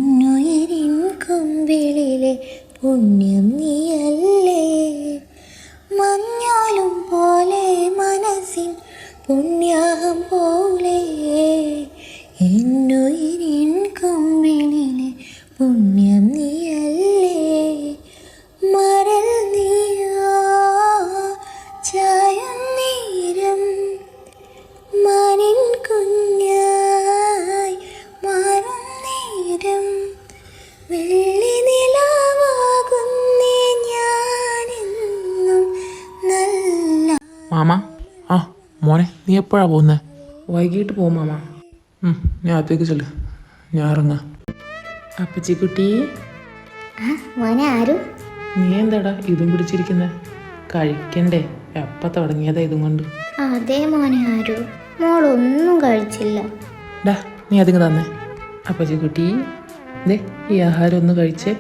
എന്നുയിരിൻ കുമ്പിളിലെ പുണ്യം നീയല്ലേ, മഞ്ഞാലും പോലെ മനസ്സിൻ പുണ്യം പോലെ. എന്നുയിരിൻ കുമ്പിളിലെ പുണ്യം നീയല്ലേ, മറൽ നീയാ ചായം നേരം മനിൻ കുഞ്ഞായി മാറും നേരം വെള്ളി നിലാവാകുന്നേ ഞാനെന്നും നല്ല. മാമ, ആ മോനെ, നീ എപ്പോഴാ പോകുന്നത്? വൈകിട്ട് പോകും മാമ. ഞാൻ അകത്തേക്ക് ചെല്ല്, ഞാൻ ഇറങ്ങാം. അപ്പച്ചി കുട്ടി, മോനെ ആരും? നീ എന്താടാ ഇതും പിടിച്ചിരിക്കുന്നത്? കഴിക്കണ്ടേ? എപ്പം തുടങ്ങിയതാ ഇതും കൊണ്ട്? അതേ മോനെ ആരു, മോളൊന്നും കഴിച്ചില്ല. ഡാ, നീ അതിങ്ങ് തന്നെ. അപ്പച്ചി കുട്ടി, ദേ ഈ ആഹാരം ഒന്ന് കഴിച്ചേ.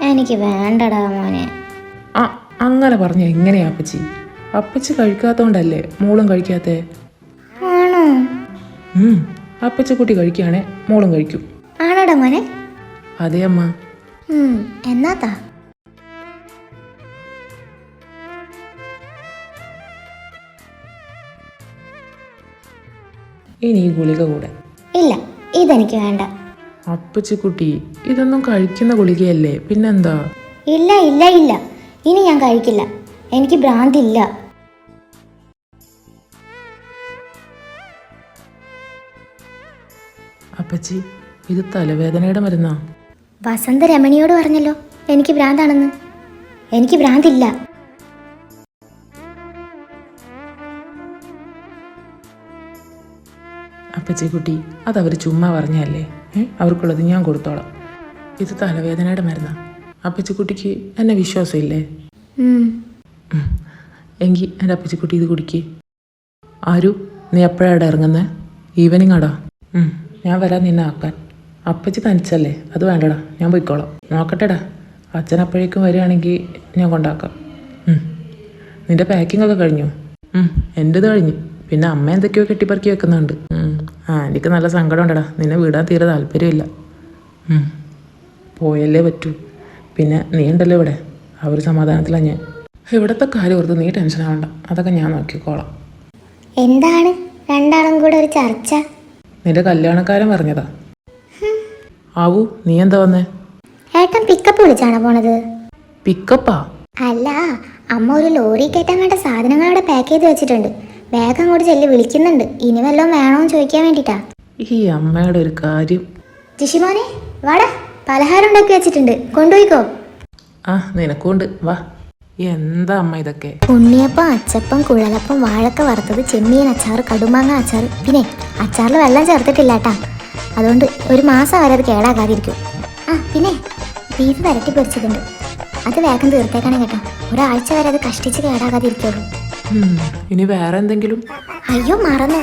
എനിക്ക് വേണ്ടടാ മോനെ. ആ, അങ്ങനെ പറഞ്ഞ എങ്ങനെയാ അപ്പച്ചി? അപ്പച്ചി കഴിക്കാത്തോണ്ടല്ലേ മോളും കഴിക്കാത്തേ? ആണോ? അപ്പച്ചി കുട്ടി കഴിക്കുകയാണെ മോളും കഴിക്കും. ആണോടാ മോനെ? അതെ അമ്മ. എന്നാത്താ? ഇനി ഈ ഗുളിക കൂടെ. ഇല്ല, ഇതെനിക്ക് വേണ്ട. അപ്പച്ചി കുട്ടി, ഇതൊന്നും കഴിക്കുന്ന ഗുളികയല്ലേ, പിന്നെന്താ? ഇല്ല ഇല്ല ഇല്ല, ഇനി ഞാൻ കഴിക്കില്ല. എനിക്ക് ഭ്രാന്തില്ല. അപ്പച്ചി, ഇത് തലവേദനയുടെ മരുന്നാ. വസന്ത രമണിയോട് പറഞ്ഞല്ലോ എനിക്ക് ഭ്രാന്താണെന്ന്. എനിക്ക് ഭ്രാന്തില്ല. അപ്പച്ചി കുട്ടി, അതവർ ചുമ്മാ പറഞ്ഞല്ലേ. അവർക്കുള്ളത് ഞാൻ കൊടുത്തോളാം. ഇത് തലവേദനയുടെ മരുന്നാ. അപ്പച്ചി കുട്ടിക്ക് എന്നെ വിശ്വാസമില്ലേ? എങ്കിൽ എൻ്റെ അപ്പച്ചിക്കുട്ടി ഇത് കുടിക്ക്. ആരു, നീ എപ്പോഴാണ് ഇറങ്ങുന്നത്? ഈവനിങ് ആടാ. ഞാൻ വരാൻ നിന്നെ ആക്കാൻ. അപ്പച്ചി തനിച്ചല്ലേ, അത് വേണ്ടടാ, ഞാൻ പോയിക്കോളാം. നോക്കട്ടെടാ, അച്ഛൻ അപ്പോഴേക്കും വരികയാണെങ്കിൽ ഞാൻ കൊണ്ടാക്കാം. നിൻ്റെ പാക്കിംഗ് ഒക്കെ കഴിഞ്ഞു? എൻ്റെത് കഴിഞ്ഞു. പിന്നെ അമ്മ എന്തൊക്കെയോ കെട്ടിപ്പറക്കി വെക്കുന്നുണ്ട്. എനിക്ക് നല്ല സങ്കടം ഉണ്ടടാ, നിന്നെ വിടാൻ തീരെ താല്പര്യമില്ല. പോയല്ലേ പറ്റൂ. പിന്നെ നീ ഉണ്ടല്ലോ ഇവിടെ, ആ ഒരു സമാധാനത്തിലാണ് ഞാൻ. ഇവിടുത്തെ കാര്യം ഓർത്ത് നീ ടെൻഷൻ ആവണ്ട, അതൊക്കെ ഞാൻ നോക്കിക്കോളാം. എന്താണ് രണ്ടാളും കൂടെ ഒരു ചർച്ച? നിന്റെ കല്യാണക്കാരൻ പറഞ്ഞതാ. ആവൂ, നീ എന്താ വന്നേ? ഏട്ടൻ പിക്കപ്പ് വിളിച്ചാണോ പോണത്? പിക്കപ്പാ? അല്ല, അമ്മ ഒരു ലോറി കയറ്റാൻ വേണ്ട സാധനങ്ങൾ അവിടെ പാക്ക് ചെയ്ത് വെച്ചിട്ടുണ്ട്. ബാഗ് അങ്ങോട്ട് ചെല്ലി വിളിക്കുന്നുണ്ട്. ഇനി വല്ലതും വേണോന്ന് ചോദിക്കാൻ വേണ്ടിട്ടാ. ഈ അമ്മയുടെ ഒരു കാര്യം. ജിഷിമോനെ വാടാ, പലഹാരം ഉണ്ടാക്കി വെച്ചിട്ടുണ്ട്, കൊണ്ടുപോയിക്കോ. നിനക്കുണ്ട്, വാ. എന്താ അമ്മ ഇതൊക്കെ? ഉണ്ണിയപ്പം, അച്ചപ്പം, കുഴലപ്പം, വാഴക്ക വറുത്തത്, ചെമ്മീൻ അച്ചാർ, കടുമാങ്ങ അച്ചാർ. പിന്നെ അച്ചാറിൽ വെള്ളം ചേർത്തിട്ടില്ലാട്ടാ, അതുകൊണ്ട് ഒരു മാസം വരെ അത് കേടാകാതിരിക്കും. പിന്നെ ബീഫ് വരട്ടി പൊരിച്ചതുണ്ട്, അത് വേഗം തീർത്തേക്കാണ് കേട്ടോ. ഒരാഴ്ച വരെ അത് കഷ്ടിച്ച് കേടാകാതിരിക്കുള്ളൂ. ഇനി വേറെ എന്തെങ്കിലും? അയ്യോ മറന്നു,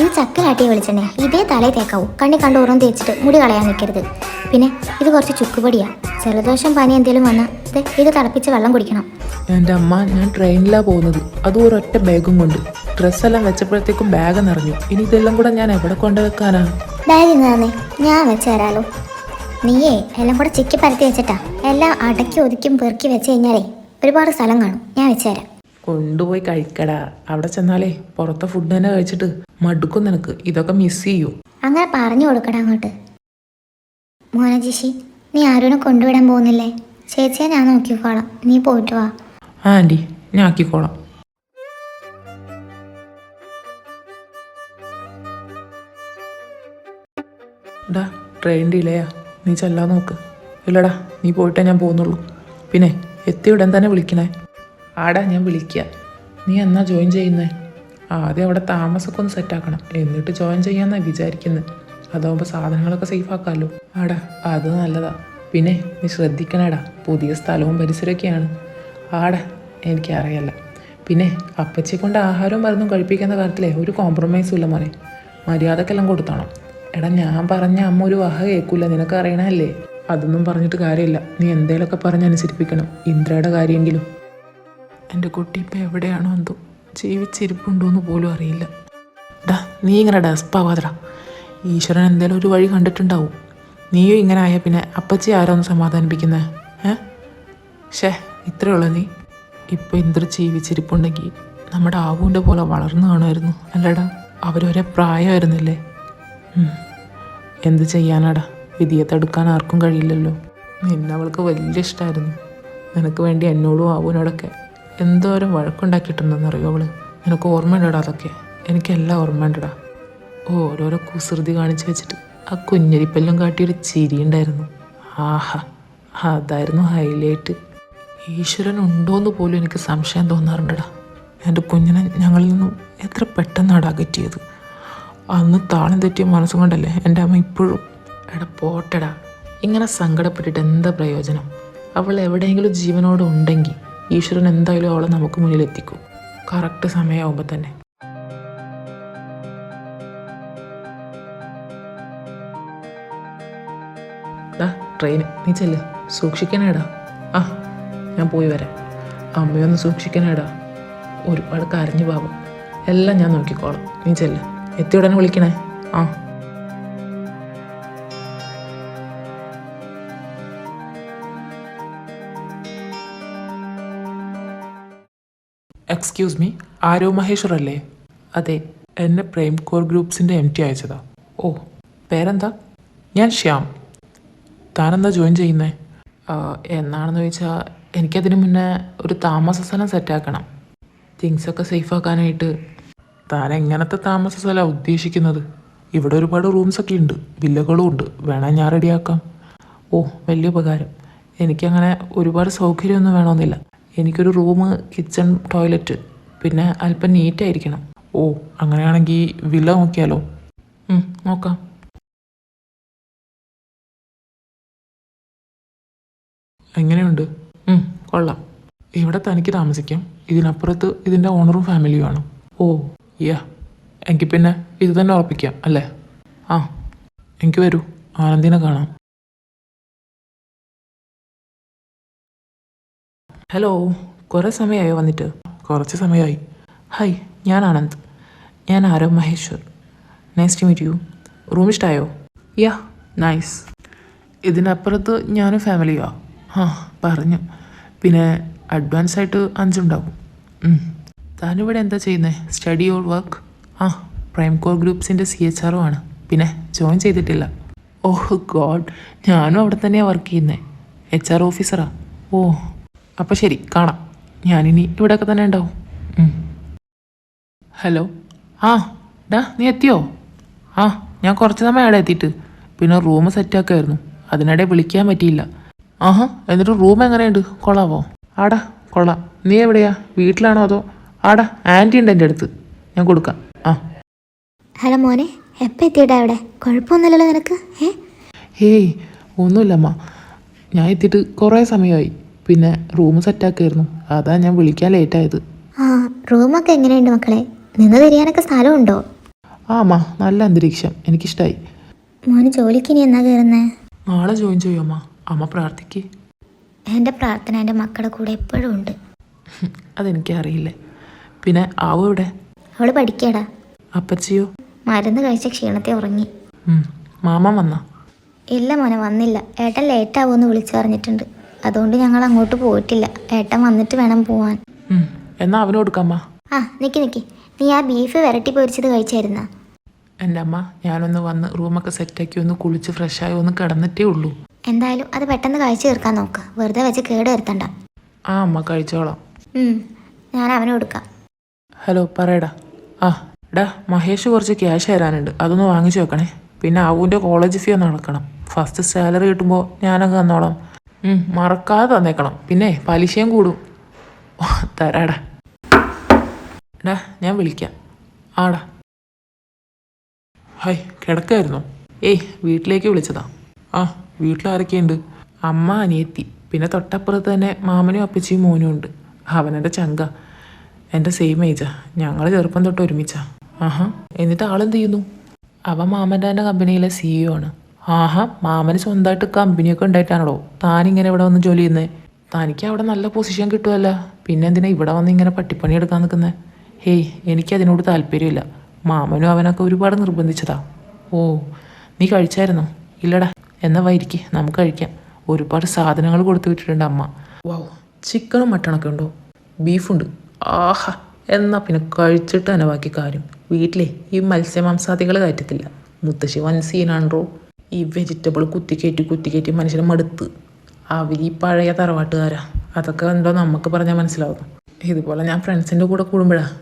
ഇത് ചക്കലാട്ടിയ വെളിച്ചെണ്ണ. ഇതേ തലയിൽ തേക്കാവൂ. കണ്ണി കണ്ട് ഉറം തേച്ചിട്ട് മുടി കളയാൻ നിൽക്കരുത്. പിന്നെ ഇത് കുറച്ച് ചുക്കുപൊടിയാ. ജലദോഷം പനി എന്തെങ്കിലും വന്നാൽ ഇത് തിളപ്പിച്ച് വെള്ളം കുടിക്കണം. എൻ്റെ അമ്മ, ഞാൻ ട്രെയിനിലാണ് പോകുന്നത്, അതും ഒരൊറ്റ ബാഗും കൊണ്ട്. ഡ്രസ്സെല്ലാം വെച്ചപ്പോഴത്തേക്കും ബാഗ് നിറഞ്ഞു. ഇനി ഇതെല്ലാം കൂടെ ഞാൻ എവിടെ കൊണ്ടുവെക്കാനാ? ബാഗ് ഇന്ന് തന്നെ ഞാൻ വെച്ച് തരാലോ. നീയേ എല്ലാം കൂടെ ചിക്കി പരത്തി വെച്ചിട്ടാ. എല്ലാം അടക്കി ഒതുക്കി പെറുക്കി വെച്ച് കഴിഞ്ഞാലേ ഒരുപാട് സ്ഥലം കാണും. ഞാൻ വെച്ച് തരാം. കൊണ്ടുപോയി കഴിക്കടാ. അവിടെ ചെന്നാലേ പുറത്തെ ഫുഡ് തന്നെ കഴിച്ചിട്ട് മടുക്കും നിനക്ക്. ഇതൊക്കെ മിസ് ചെയ്യൂ. അങ്ങനെ പറഞ്ഞു കൊടുക്കടാ അങ്ങോട്ട്. മോനെ ജിഷി, നീ ആരോനെ കൊണ്ടുവിടാൻ പോകുന്നില്ലേ? ചേച്ചിയെ ഞാൻ നോക്കിക്കോളാം, നീ പോയിട്ട് വാ. ആൻറ്റി, ഞാൻ ആക്കിക്കോളാം. ഡാ, ട്രെയിൻ ഡിലേയാ, നീ ചെല്ലാൻ നോക്ക്. ഇല്ലടാ, നീ പോയിട്ടേ ഞാൻ പോകുന്നുള്ളൂ. പിന്നെ എത്തി ഉടൻ തന്നെ വിളിക്കണേ. ആടാ, ഞാൻ വിളിക്കുക. നീ എന്നാ ജോയിൻ ചെയ്യുന്നേ? ആദ്യം അവിടെ താമസമൊക്കെ ഒന്ന് സെറ്റാക്കണം, എന്നിട്ട് ജോയിൻ ചെയ്യാന്നാണ് വിചാരിക്കുന്നത്. അതാവുമ്പോൾ സാധനങ്ങളൊക്കെ സേഫ് ആക്കാമല്ലോ. ആടാ, അത് നല്ലതാ. പിന്നെ നീ ശ്രദ്ധിക്കണേടാ, പുതിയ സ്ഥലവും പരിസരമൊക്കെയാണ്. ആടാ, എനിക്കറിയല്ല. പിന്നെ അപ്പച്ചിയെ കൊണ്ട് ആഹാരവും മരുന്നും കഴിപ്പിക്കുന്ന കാര്യത്തിലേ ഒരു കോംപ്രമൈസും ഇല്ല മോനെ. മര്യാദക്കെല്ലാം കൊടുത്തോണം. എടാ, ഞാൻ പറഞ്ഞ അമ്മ ഒരു വഹ കേൾക്കൂല, നിനക്ക് അറിയണല്ലേ. അതൊന്നും പറഞ്ഞിട്ട് കാര്യമില്ല, നീ എന്തേലൊക്കെ പറഞ്ഞ് അനുസരിപ്പിക്കണം. ഇന്ദ്രയുടെ കാര്യമെങ്കിലും. എൻ്റെ കുട്ടി ഇപ്പം എവിടെയാണോ എന്തോ, ജീവിച്ചിരിപ്പുണ്ടോയെന്ന് പോലും അറിയില്ല. ഡാ, നീ ഇങ്ങനെ ഡെസ്പാവാതടാ. ഈശ്വരൻ എന്തേലും ഒരു വഴി കണ്ടിട്ടുണ്ടാവും. നീ നീയും ഇങ്ങനെ ആയാൽ പിന്നെ അപ്പച്ചി ആരാന്ന് സമാധാനിപ്പിക്കുന്നത്? ഷേ, ഇത്രയേ ഉള്ളൂ നീ. ഇപ്പോൾ ഇന്ദ്ര ജീവിച്ചിരിപ്പുണ്ടെങ്കിൽ നമ്മുടെ ആവുവിൻ്റെ പോലെ വളർന്നു കാണുമായിരുന്നു അല്ലടാ. അവരൊരേ പ്രായമായിരുന്നില്ലേ? എന്ത് ചെയ്യാനാടാ, വിധിയെ തടുക്കാൻ ആർക്കും കഴിയില്ലല്ലോ. നിന്നെ അവൾക്ക് വലിയ ഇഷ്ടമായിരുന്നു. നിനക്ക് വേണ്ടി എന്നോടും ആവുവിനോടൊക്കെ എന്തോരം വഴക്കുണ്ടാക്കിയിട്ടുണ്ടെന്നറിയോ അവള്. നിനക്ക് ഓർമ്മയുണ്ടടാ അതൊക്കെ? എനിക്കെല്ലാം ഓർമ്മയുണ്ടടാ. ഓരോരോ കുസൃതി കാണിച്ച് വെച്ചിട്ട് ആ കുഞ്ഞരിപ്പെല്ലാം കാട്ടിയൊരു ചിരി ഉണ്ടായിരുന്നു. ആഹാ, അതായിരുന്നു ഹൈലൈറ്റ്. ഈശ്വരൻ ഉണ്ടോയെന്ന് പോലും എനിക്ക് സംശയം തോന്നാറുണ്ടടാ. എൻ്റെ കുഞ്ഞിനെ ഞങ്ങളിൽ നിന്നും എത്ര പെട്ടെന്നാണ് അകറ്റിയത്. അന്ന് താളം തെറ്റിയ മനസ്സുകൊണ്ടല്ലേ എൻ്റെ അമ്മ ഇപ്പോഴും. എടാ പോട്ടെടാ, ഇങ്ങനെ സങ്കടപ്പെട്ടിട്ട് എന്താ പ്രയോജനം? അവൾ എവിടെയെങ്കിലും ജീവനോടെ ഉണ്ടെങ്കിൽ ഈശ്വരൻ എന്തായാലും അവളെ നമുക്ക് മുന്നിലെത്തിക്കും, കറക്റ്റ് സമയമാകുമ്പോൾ തന്നെ. ട്രെയിൻ നീ ചെല്ല്, സൂക്ഷിക്കണേടാ. ഞാൻ പോയി വരാം. അമ്മയൊന്ന് സൂക്ഷിക്കണേടാ. ഒരുപാട് കരഞ്ഞു പാപം. എല്ലാം ഞാൻ നോക്കിക്കോളാം. നീ ചെല്ല്, എത്തിയ ഉടനെ വിളിക്കണേ. എക്സ്ക്യൂസ് മീ, ആരോ മഹേശ്വർ അല്ലേ? അതെ, എന്നെ പ്രേം കോർ ഗ്രൂപ്പ്സിൻ്റെ MT അയച്ചതാ. ഓ, പേരെന്താ? ഞാൻ ശ്യാം. താനെന്താ ജോയിൻ ചെയ്യുന്നേ? എന്നാണെന്ന് ചോദിച്ചാൽ എനിക്കതിന് മുന്നേ ഒരു താമസ സ്ഥലം സെറ്റാക്കണം. തിങ്സൊക്കെ സേഫാക്കാനായിട്ട്. താൻ എങ്ങനത്തെ താമസ സ്ഥലമാണ് ഉദ്ദേശിക്കുന്നത്? ഇവിടെ ഒരുപാട് റൂംസൊക്കെ ഉണ്ട്, വില്ലകളും ഉണ്ട്. വേണേൽ ഞാൻ റെഡിയാക്കാം. ഓ, വലിയ ഉപകാരം. എനിക്കങ്ങനെ ഒരുപാട് സൗകര്യമൊന്നും വേണമെന്നില്ല. എനിക്കൊരു റൂം, കിച്ചൺ, ടോയ്ലറ്റ്, പിന്നെ അല്പം നീറ്റായിരിക്കണം. ഓ, അങ്ങനെയാണെങ്കിൽ വില്ല നോക്കിയാലോ? നോക്കാം. എങ്ങനെയുണ്ട്? കൊള്ളാം. ഇവിടെ തനിക്ക് താമസിക്കാം. ഇതിനപ്പുറത്ത് ഇതിൻ്റെ ഓണറും ഫാമിലിയുമാണ്. ഓ യാ, എങ്കിൽ പിന്നെ ഇത് തന്നെ ഉറപ്പിക്കാം അല്ലേ? എനിക്ക് വരൂ, ആനന്ദിനെ കാണാം. ഹലോ, കുറേ സമയമായോ വന്നിട്ട്? കുറച്ച് സമയമായി. ഹായ്, ഞാൻ ആനന്ദ്. ഞാൻ Aarav Maheshwar. Nice to meet you. Room ഇഷ്ടമായോ? Yeah, nice. ഇതിനപ്പുറത്ത് ഞാനും ഫാമിലിയോ? പറഞ്ഞു. പിന്നെ അഡ്വാൻസ് ആയിട്ട് 5 ഉണ്ടാവും. താനിവിടെ എന്താ ചെയ്യുന്നത്? Study or work? Prime core ഗ്രൂപ്പ്സിൻ്റെ CHRO ആണ്. പിന്നെ ജോയിൻ ചെയ്തിട്ടില്ല. ഓഹ് ഗോഡ്, ഞാനും അവിടെ തന്നെയാണ് വർക്ക് ചെയ്യുന്നത്. HR ഓഫീസറാ. ഓ, അപ്പോൾ ശരി, കാണാം. ഞാനിനി ഇവിടെയൊക്കെ തന്നെ ഉണ്ടാവും. ഹലോ. ഡാ, നീ എത്തിയോ? ഞാൻ കുറച്ച് സമയം അവിടെ എത്തിയിട്ട്. പിന്നെ റൂം സെറ്റാക്കായിരുന്നു, അതിനിടെ വിളിക്കാൻ പറ്റിയില്ല. എന്നിട്ട് റൂം എങ്ങനെയുണ്ട്? കൊള്ളാവോ? ആടാ കൊള്ളാം. നീ എവിടെയാ? വീട്ടിലാണോ അതോ? ആടാ ആൻറ്റി ഉണ്ട് എൻ്റെ അടുത്ത്, ഞാൻ കൊടുക്കാം. ഹലോ മോനെ, എപ്പോൾ എത്തിയിട്ടാ അവിടെ? കുഴപ്പമൊന്നുമില്ലല്ലോ നിനക്ക്? ഹേയ്, ഒന്നുമില്ലമ്മ. ഞാൻ എത്തിയിട്ട് കുറേ സമയമായി. പിന്നെ റൂം സെറ്റാക്കായിരുന്നു, അതാ ഞാൻ വിളിക്കാൻ ലേറ്റായത്. റൂമൊക്കെ എങ്ങനെയുണ്ട് മക്കളെ? നിന്ന് തിരിയാനൊക്കെ സ്ഥലമുണ്ടോ? അമ്മ, നല്ല അന്തരീക്ഷം, എനിക്കിഷ്ടമായി. മോന് ജോലിക്ക് ഇനി എന്നാ കയറുന്നേ? നാളെ ജോയിൻ ചെയ്യും അമ്മ. അമ്മ പ്രാർത്ഥിക്ക്. എൻ്റെ പ്രാർത്ഥന എൻ്റെ മക്കളുടെ കൂടെ എപ്പോഴും ഉണ്ട്. അതെനിക്കറിയില്ലേ. പിന്നെ ആവോ ഇവിടെ? അവള് പഠിക്കടാ. അപ്പച്ചിയോ? മരുന്ന് കഴിച്ച ക്ഷീണത്തെ ഉറങ്ങി. മാമ വന്നാ? ഇല്ല മോനെ, വന്നില്ല. ഏട്ടൻ ലേറ്റ് ആവുമെന്ന് വിളിച്ചു പറഞ്ഞിട്ടുണ്ട്. അതുകൊണ്ട് ഞങ്ങൾ അങ്ങോട്ട് പോയിട്ടില്ല. ഏട്ടൻ വന്നിട്ട് വേണം പോവാൻ. എന്നാ അവന് കൊടുക്കാമ്മ. നിക്ക് നീ ആ ബീഫ് വരട്ടി പൊരിച്ചത് കഴിച്ചായിരുന്നാ? എൻ്റെ അമ്മ, ഞാനൊന്ന് വന്ന് റൂമൊക്കെ സെറ്റാക്കി ഒന്ന് കുളിച്ച് ഫ്രഷായി ഒന്ന് കിടന്നിട്ടേ ഉള്ളൂ. എന്തായാലും അത് പെട്ടെന്ന് കഴിച്ചു തീർക്കാൻ നോക്ക്, വെറുതെ വെച്ച് കേട് വരുത്തണ്ട. അമ്മ കഴിച്ചോളാം. ഞാൻ അവന് കൊടുക്കാം. ഹലോ, പറയടാ. ഡാ, മഹേഷ് കുറച്ച് ക്യാഷ് തരാനുണ്ട്, അതൊന്ന് വാങ്ങിച്ചു വെക്കണേ. പിന്നെ ആവുവിൻ്റെ കോളേജ് ഫീ ഒന്ന് നടക്കണം. ഫസ്റ്റ് സാലറി കിട്ടുമ്പോൾ ഞാനങ്ങ് തന്നോളാം. മറക്കാതെ തന്നേക്കണം. പിന്നെ പലിശയും കൂടും. തരാടാ. ഡാ, ഞാൻ വിളിക്കാം. ആടാ. ഹായ്, കിടക്കായിരുന്നോ? വീട്ടിലേക്ക് വിളിച്ചതാ. വീട്ടിലാരൊക്കെയുണ്ട്? അമ്മ, അനിയത്തി, പിന്നെ തൊട്ടപ്പുറത്ത് തന്നെ മാമനും അപ്പച്ചിയും മോനും ഉണ്ട്. അവനെൻ്റെ ചങ്ക, എൻ്റെ സെയിം ഏജാ. ഞങ്ങൾ ചെറുപ്പം തൊട്ട് ഒരുമിച്ചാ. എന്നിട്ട് ആളെന്ത് ചെയ്യുന്നു? അവൻ മാമൻ്റെ തന്നെ കമ്പനിയിലെ CEO ആണ്. മാമന് സ്വന്തമായിട്ട് കമ്പനിയൊക്കെ ഉണ്ടായിട്ടാണല്ലോ താനിങ്ങനെ ഇവിടെ വന്ന് ജോലി ചെയ്യുന്നത്? തനിക്ക് അവിടെ നല്ല പൊസിഷൻ കിട്ടുമല്ല, പിന്നെ എന്തിനാ ഇവിടെ വന്ന് ഇങ്ങനെ പട്ടിപ്പണി എടുക്കാൻ നിൽക്കുന്നത്? എനിക്കതിനോട് താല്പര്യമില്ല. മാമനും അവനൊക്കെ ഒരുപാട് നിർബന്ധിച്ചതാ. ഓ, നീ കഴിച്ചായിരുന്നോ? ഇല്ലടാ, എന്നാ വൈരിക്ക് നമുക്ക് കഴിക്കാം. ഒരുപാട് സാധനങ്ങൾ കൊടുത്തു വിട്ടിട്ടുണ്ട് അമ്മ. വാവ്, ചിക്കനും മട്ടണൊക്കെ ഉണ്ടോ? ബീഫുണ്ട്. ആഹാ, എന്നാൽ പിന്നെ കഴിച്ചിട്ട് തന്നെ ബാക്കി കാര്യം. വീട്ടിലെ ഈ മത്സ്യമാംസാദികൾ കയറ്റത്തില്ല. മുത്തശ്ശി വൻ സീനാണോ. ഈ വെജിറ്റബിൾ കുത്തിക്കയറ്റി മനുഷ്യനെ മടുത്ത്. അവർ ഈ പഴയ തറവാട്ടുകാരാ. അതൊക്കെ എന്തോ നമുക്ക് പറഞ്ഞാൽ മനസ്സിലാവും. ഇതുപോലെ ഞാൻ ഫ്രണ്ട്സിൻ്റെ കൂടെ കൂടുമ്പോഴാണ്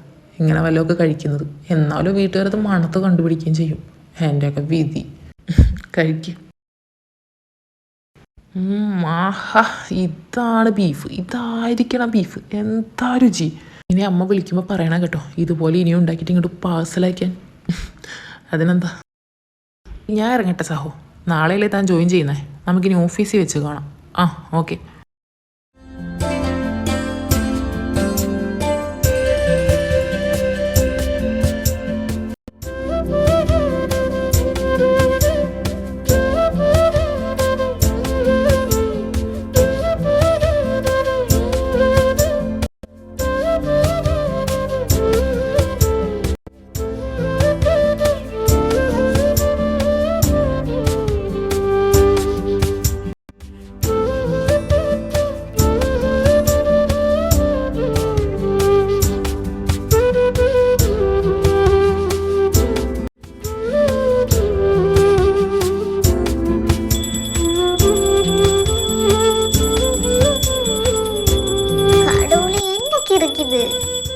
ഇങ്ങനെ വല്ലതൊക്കെ കഴിക്കുന്നത്. എന്നാലും വീട്ടുകാരത് മണത്ത് കണ്ടുപിടിക്കുകയും ചെയ്യും. എൻ്റെയൊക്കെ വിധി. കഴിക്കും. ആഹാ, ഇതാണ് ബീഫ്. ഇതായിരിക്കണം ബീഫ്. എന്താ രുചി. ഇനി അമ്മ വിളിക്കുമ്പോൾ പറയണം കേട്ടോ, ഇതുപോലെ ഇനിയും ഉണ്ടാക്കിയിട്ട് ഇങ്ങോട്ട് പാഴ്സലാക്കാൻ. അതിനെന്താ, ഞാൻ ഇറങ്ങട്ടെ സാഹോ. നാളെയല്ലേ താൻ ജോയിൻ ചെയ്യുന്നേ. നമുക്കിനി ഓഫീസിൽ വെച്ച് കാണാം. ആ, ഓക്കെ.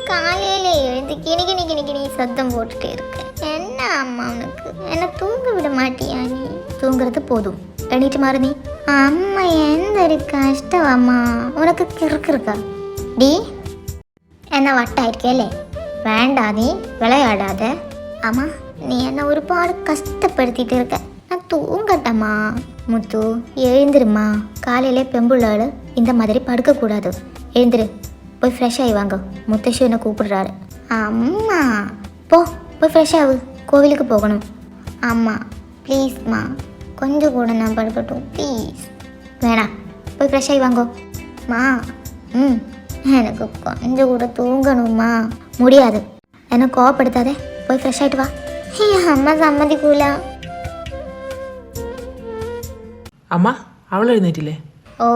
காலையில எழுந்து கிணி கிணி கிணி கிணி சத்தம் போட்டுட்டே இருக்கு. என்ன அம்மா உனக்கு? என்ன தூங்க விட மாட்டியா நீ? தூங்குறது போதும், எண்ணிட்டு மாறு நீ. அம்மா எந்த கஷ்டம் அம்மா உனக்கு கிறுக்கு இருக்கா? டி என்ன வட்டாயிருக்கேலே, வேண்டாம் நீ விளையாடாத. அம்மா நீ என்ன ஒருபாடு கஷ்டப்படுத்திட்டு இருக்க. நான் தூங்கட்டம்மா. முத்து எழுந்திருமா. காலையிலே பெம்புள்ளாள் இந்த மாதிரி படுக்கக்கூடாது. எழுந்திரு, போய் ஃப்ரெஷ் ஆகி வாங்க. முத்தശ്ശി என்னை கூப்பிடுறாரு. அம்மா போய் ஃப்ரெஷ் ஆகு, கோவிலுக்கு போகணும். அம்மா ப்ளீஸ்மா, கொஞ்சம் கூட நான் படுக்கட்டும் ப்ளீஸ். வேணாம், போய் ஃப்ரெஷ் ஆகி வாங்கோ. மா எனக்கு கொஞ்சம் கூட தூங்கணுமா. முடியாது, என்னை கோவப்படுத்தாதே. போய் ஃப்ரெஷ் ஆகிட்டு வா. அம்மா സമ്മതിക്കൂല. அம்மா அவள் எழுந்திட்டிല്ലേ? ஓ,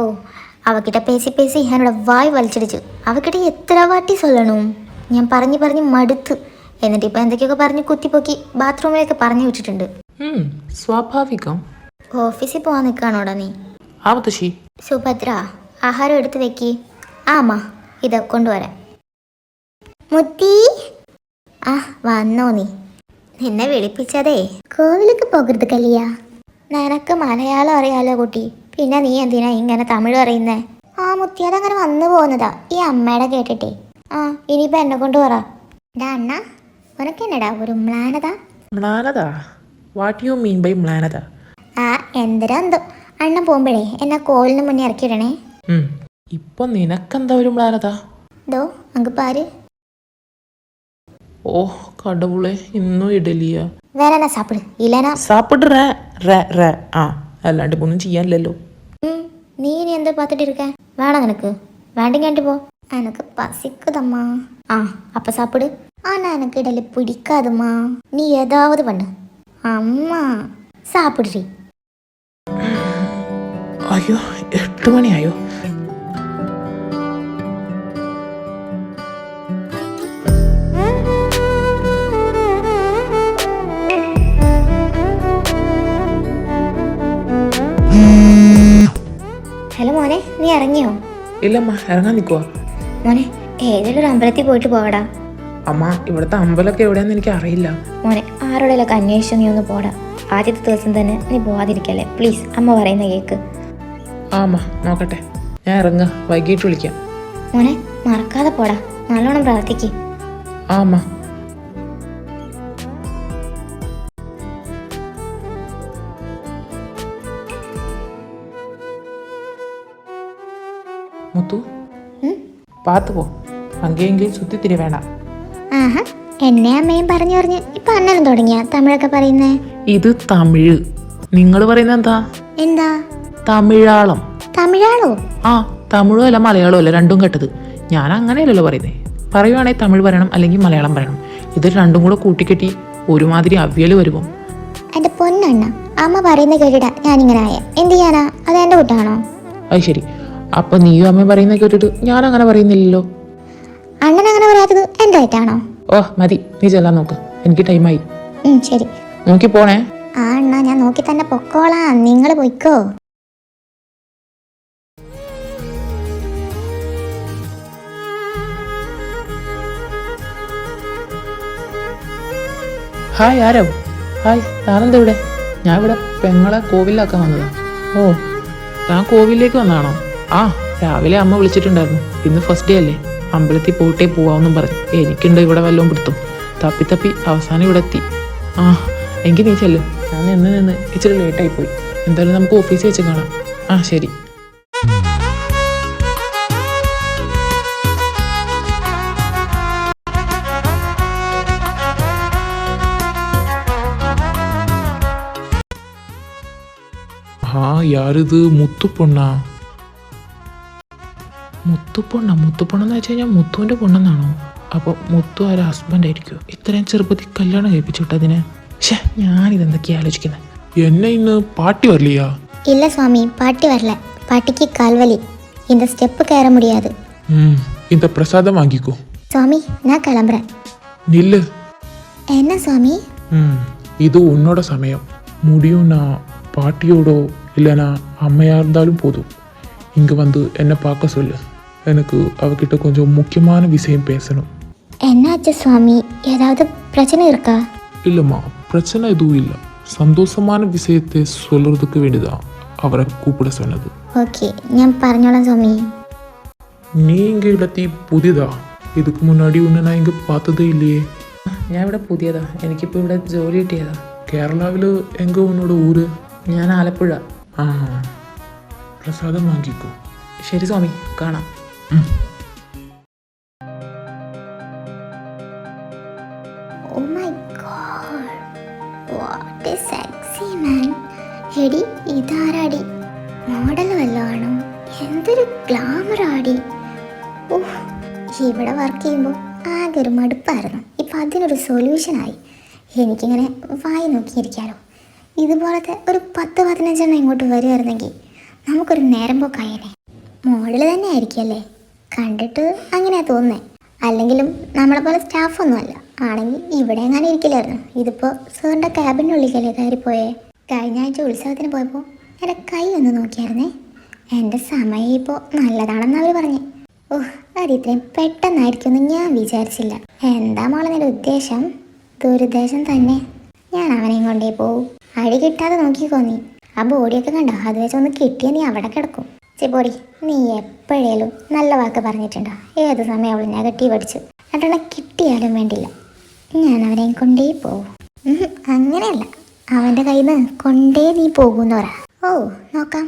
அவகிட்ட பேசி பேசி என்னோட வாய் வலிச்சிடுச்சு. അവക്കിட்ட എത്ര വാട്ടി சொல்லணும். ഞാൻ പറഞ്ഞ് മടുത്ത്. എന്നിട്ട് ഇപ്പം എന്തൊക്കെയൊക്കെ പറഞ്ഞ് കുത്തിപ്പൊക്കി ബാത്റൂമിലേക്ക് പറഞ്ഞു വിട്ടിട്ടുണ്ട്. സ്വാഭാവികം. ഓഫീസിൽ പോകാൻ നിൽക്കാണോടാ നീ? ആ മുത്തശ്ശി. സുഭദ്ര, ആഹാരം എടുത്ത് വെക്കി. ആമാ, ഇത് കൊണ്ടുവരാം. മുത്തി, ആ വന്നോ നീ? നിന്നെ വിളിപ്പിച്ചതേ കോവിലേക്ക് പോകരുത് കലിയ. നിനക്ക് മലയാളം അറിയാലോ കുട്ടി, പിന്നെ നീ എന്തിനാ ഇങ്ങനെ തമിഴ് അറിയുന്നേ? ആ മുത്തി, അതങ്ങനെ വന്നു പോകുന്നതാ ഈ അമ്മയുടെ കേട്ടിട്ടേ. ആ ഇനിയിപ്പോൾ എന്നെ കൊണ്ട് പറ. ഡാ അണ്ണ, ഉനക്ക് എന്നടാ ഒരു മ്ലാനത? വാട്ട് യു മീൻ ബൈ മ്ലാനത? ആ എന്തരാ എന്തോ. അണ്ണൻ പോകുമ്പോഴേ എന്നെ കോലിന് മുന്നേ ഇറക്കിയിടണേ. ഇപ്പൊ നിനക്കെന്താ ഒരു മ്ലാനത? ദോ അങ്ങ് പാര്. ഓ കടവുളെ, ഇന്നും ഇഡലിയാ. വേറെ സാപ്പിട് ഇല്ലനാ സാപ്പിട്. ആ അല്ലാണ്ട് ഒന്നും ചെയ്യാനില്ലല്ലോ. നീ ഇനി എന്താ പാത്തിട്ട് ഇരിക്കാൻ? വേണം നിനക്ക്? വേണ്ടെങ്കിൽ കണ്ടു പോ. എനക്ക് പസിക്കുതമ്മാ. ആ അപ്പ സാപ്പിട്. ആനാ എനക്ക് ഇടല് പിടിക്കാതുമ്മാ. നീ ഏതാവത് പണ്ട് അമ്മ സാപ്പിടി. അയ്യോ, 8 മണിയായോ? ഹലോ മോനെ, നീ ഇറങ്ങിയോ? ഇല്ലമ്മ, ഇറങ്ങാൻ നിൽക്കുവാ. മോനെ, ഏതെങ്കിലും ഒരു അമ്പലത്തിൽ പോയിട്ട് പോടാ. അമ്മ, ഇവിടുത്തെ അമ്പലമൊക്കെ എവിടെയാന്ന് എനിക്ക് അറിയില്ല. മോനെ, ആരോടെയൊക്കെ അന്വേഷിച്ചു നീ ഒന്ന് പോടാ. ആദ്യത്തെ ദിവസം തന്നെ നീ പോവാതിരിക്കല്ലേ പ്ലീസ്. അമ്മ പറയുന്ന കേക്ക്. ആ അമ്മ, നോക്കട്ടെ. ഞാൻ ഇറങ്ങാ, വൈകിട്ട് വിളിക്കാം. മോനെ മറക്കാതെ പോടാ, നല്ലോണം പ്രാർത്ഥിക്ക്. ആ അമ്മ. മുത്തു, പാത്തു പോ. അങ്ങെങ്കിലും സുത്തിത്തിരി വേണം. ആഹാ, എന്നെ അമ്മയും പറഞ്ഞു ഇപ്പൊ അണ്ണനും തുടങ്ങിയ തമിഴൊക്കെ പറയുന്നേ. ഇത് തമിഴ്. നിങ്ങൾ പറയുന്നത് എന്താ? എന്താ? തമിഴാളം. തമിഴാളോ? ആ, തമിഴും അല്ല മലയാളവും അല്ല, രണ്ടും കേട്ടത്. ഞാൻ അങ്ങനെയല്ലല്ലോ പറയുന്നേ. പറയുവാണെങ്കിൽ തമിഴ് പറയണം അല്ലെങ്കിൽ മലയാളം പറയണം. ഇത് രണ്ടും കൂടെ കൂട്ടിക്കെട്ടി ഒരുമാതിരി അവിയൽ വരുമോ? എൻ്റെ പൊന്നണ്ണ, അമ്മ പറയുന്ന കേട്ടിട്ടാ ഞാനിങ്ങനെ ആയ. എന്ത് ചെയ്യാനാ? അത് എൻ്റെ കുട്ടാണോ? അത് ശരി. അപ്പം നീയും അമ്മ പറയുന്ന കേട്ടിട്ട് ഞാൻ അങ്ങനെ പറയുന്നില്ലല്ലോ. അണ്ണൻ അങ്ങനെ പറയാത്തത് എൻ്റെ ആയിട്ടാണോ? ഓ മതി, നീ ചെല്ലാൻ നോക്ക്, എനിക്ക് ടൈമായി. ശരി. നോക്കി പോണേ. ആ അണ്ണ, ഞാൻ നോക്കി തന്നെ പൊക്കോളാം, നിങ്ങൾ പൊയ്ക്കോ. ഹായ് ആരവ്. ഹായ്, താനെന്താ ഇവിടെ? ഞാൻ ഇവിടെ പെങ്ങളെ കോവിലാക്കാൻ വന്നതാ. ഓ, താൻ കോവിലേക്ക് വന്നതാണോ? ആ, രാവിലെ അമ്മ വിളിച്ചിട്ടുണ്ടായിരുന്നു. ഇന്ന് ഫസ്റ്റ് ഡേ അല്ലേ, അമ്പലത്തിൽ പോയിട്ടേ പോവാമെന്നും പറഞ്ഞു. എനിക്കുണ്ട് ഇവിടെ വല്ലതും പിടുത്തും. തപ്പി അവസാനം ഇവിടെ എത്തി. ആ, എങ്കിൽ നീ ചെല്ല്. ഞാൻ നിന്ന് ഇച്ചിരി ലേറ്റായിപ്പോയി. എന്തായാലും നമുക്ക് ഓഫീസിൽ വെച്ച് കാണാം. ആ ശരി. ആ യാരിത്? മുത്തുപ്പൊണ്ണാ? മുത്തുപ്പൊണ്ണെന്ന് വെച്ച് കഴിഞ്ഞാൽ മുത്തുവിൻ്റെ പൊണ്ണെന്നാണോ? അപ്പോൾ മുത്തു ആരെ ഹസ്ബൻഡ് ആയിരിക്കും? ഇത്രയും ചെറുപ്പത്തിൽ കല്യാണം കഴിപ്പിച്ചു വിട്ടതിന്? ഷേ, ഞാനിതെന്തൊക്കെയാ ആലോചിക്കുന്നത്. എന്നെ ഇന്ന് പാട്ടി വരലിയാ? ഇല്ല സ്വാമി, പാട്ടി വരല. പാട്ടിക്ക് കാൽവലി. இந்த ஸ்டெப்பு கயற முடியாது. இந்த பிரசாதம் வாங்கிக்கோ. சுவாமி, நான் கிளம்புறேன். நில்லு. என்ன சுவாமி? இது உன்னோட சமயம். முடியும்னா பாட்டியோடோ இல்லைனா அம்மையா இருந்தாலும் போதும், இங்கே வந்து என்னை பார்க்க சொல்லு. எனக்கு அவகிட்ட கொஞ்சம் முக்கியமான விஷயம் பேசணும். என்னாச்சு சுவாமி? ஏதாவது பிரச்சனை இருக்கா? இல்லைம்மா, பிரச்சனை எதுவும் இல்லை. சந்தோஷமான விஷயத்தை சொல்கிறதுக்கு வேண்டிதான் அவரை கூப்பிட சொன்னது. ஓகே, ഞാൻ പറഞ്ഞോളാം സ്വാമി. നീ ഇങ്ങ ഇവിടെത്തി പുതിയതാ? ഇതുക്ക് മുന്നാടി ഒന്നും ഞാൻ ഇങ്ങ് பார்த்ததே இல்லையே. ഞാൻ ഇവിടെ പുതിയതാ, എനിക്കിപ്പോൾ ഇവിടെ ജോലി കിട്ടിയതാ. കേരളാവിൽ എങ്ക ഉന്നോട് ഊര്? ഞാൻ ആലപ്പുഴ. ആ, പ്രസാദം വാങ്ങിക്കോ. ശരി സ്വാമി, കാണാം. Oh my god, what a sexy man. എടി, ഇതാരാടി? മോഡൽ വല്ലതാണോ? എന്തൊരു ഗ്ലാമർ ആടി. ഓഹ്, ഇവിടെ വർക്ക് ചെയ്യുമ്പോൾ ആകെ ഒരു മടുപ്പായിരുന്നു. ഇപ്പം അതിനൊരു സൊല്യൂഷനായി. എനിക്കിങ്ങനെ വായി നോക്കിയിരിക്കാമല്ലോ. ഇതുപോലത്തെ ഒരു 10-15 ഇങ്ങോട്ട് വരുമായിരുന്നെങ്കിൽ നമുക്കൊരു നേരം പോക്കായേനെ. മോഡൽ തന്നെ ആയിരിക്കുമല്ലേ? കണ്ടിട്ട് അങ്ങനെയാണ് തോന്നുന്നത്. അല്ലെങ്കിലും നമ്മളെ പോലെ സ്റ്റാഫൊന്നുമല്ല. ആണെങ്കിൽ ഇവിടെ എങ്ങനെ ഇരിക്കില്ലായിരുന്നു. ഇതിപ്പോൾ സാറിൻ്റെ ക്യാബിനുള്ളിലേക്കല്ലേ കയറിപ്പോയേ. കഴിഞ്ഞ ആഴ്ച ഉത്സവത്തിന് പോയപ്പോൾ എൻ്റെ കൈ ഒന്ന് നോക്കിയായിരുന്നേ. എൻ്റെ സമയം ഇപ്പോൾ നല്ലതാണെന്ന് അവർ പറഞ്ഞു. ഓഹ്, അത് ഇത്രയും പെട്ടെന്നായിരിക്കുമെന്ന് ഞാൻ വിചാരിച്ചില്ല. എന്താ മോളെ നിന്റെ ഉദ്ദേശം? ദുരുദ്ദേശം തന്നെ. ഞാൻ അവനെയും കൊണ്ടേ പോവും. അടി കിട്ടാതെ നോക്കിക്കോ നീ. ആ ബോഡിയൊക്കെ കണ്ടോ? അത് വെച്ചൊന്ന് കിട്ടിയാൽ നീ അവിടെ കിടക്കും. ബോഡി, നീ എപ്പോഴേലും നല്ല വാക്ക് പറഞ്ഞിട്ടുണ്ടോ? ഏത് സമയം അവൾ നെഗറ്റീവ് അടിച്ചു. എന്നിട്ടുള്ള കിട്ടിയാലും വേണ്ടില്ല, ഞാൻ അവനെയും കൊണ്ടേ പോവും. അങ്ങനെയല്ല, അവൻ്റെ കയ്യിൽ നിന്ന് കൊണ്ടേ നീ പോകുമെന്ന് പറ. ഓ, നോക്കാം.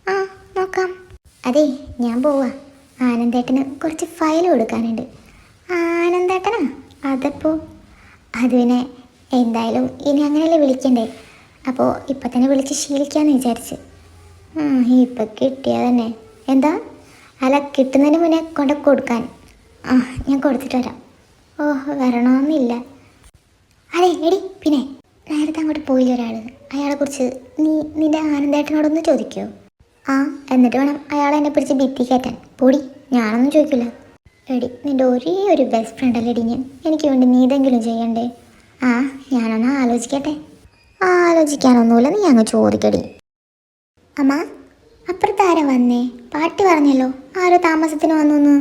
ആ, നോക്കാം. അതെ, ഞാൻ പോവാ. ആനന്ദേട്ടന് കുറച്ച് ഫയൽ കൊടുക്കാനുണ്ട്. ആനന്ദേട്ടനാ? അതപ്പോൾ അത് പിന്നെ എന്തായാലും ഇനി അങ്ങനെയല്ലേ വിളിക്കണ്ടേ. അപ്പോൾ ഇപ്പം തന്നെ വിളിച്ച് ശീലിക്കാമെന്ന് വിചാരിച്ച്. ഇപ്പം കിട്ടിയാൽ തന്നെ എന്താ? അല്ല, കിട്ടുന്നതിന് മുന്നേ കൊണ്ട് കൊടുക്കാൻ. ഞാൻ കൊടുത്തിട്ട് വരാം. ഓഹ്, വരണമെന്നില്ല. അതെ എടി, പിന്നെ നേരത്തെ അങ്ങോട്ട് പോയില്ല ഒരാൾ. അയാളെക്കുറിച്ച് നിന്റെ ആനന്ദേട്ടനോടൊന്ന് ചോദിക്കുമോ? എന്നിട്ട് വേണം അയാളെന്നെ പിടിച്ച് ഭിത്തി കയറ്റാൻ. പൊടി, ഞാനൊന്നും ചോദിക്കില്ല. എടി, നിൻ്റെ ഒരേ ഒരു ബെസ്റ്റ് ഫ്രണ്ടല്ലേ എടി ഞാൻ. എനിക്ക് വേണ്ടി നീ ഇതെങ്കിലും ചെയ്യണ്ടേ? ഞാനൊന്ന് ആലോചിക്കട്ടെ. ആലോചിക്കാനൊന്നുമില്ല, നീ അങ്ങ് ചോദിക്കടി. അമ്മ, അപ്പുറത്താരാ വന്നേ? പാട്ടി പറഞ്ഞല്ലോ ആരോ താമസത്തിന് വന്നു.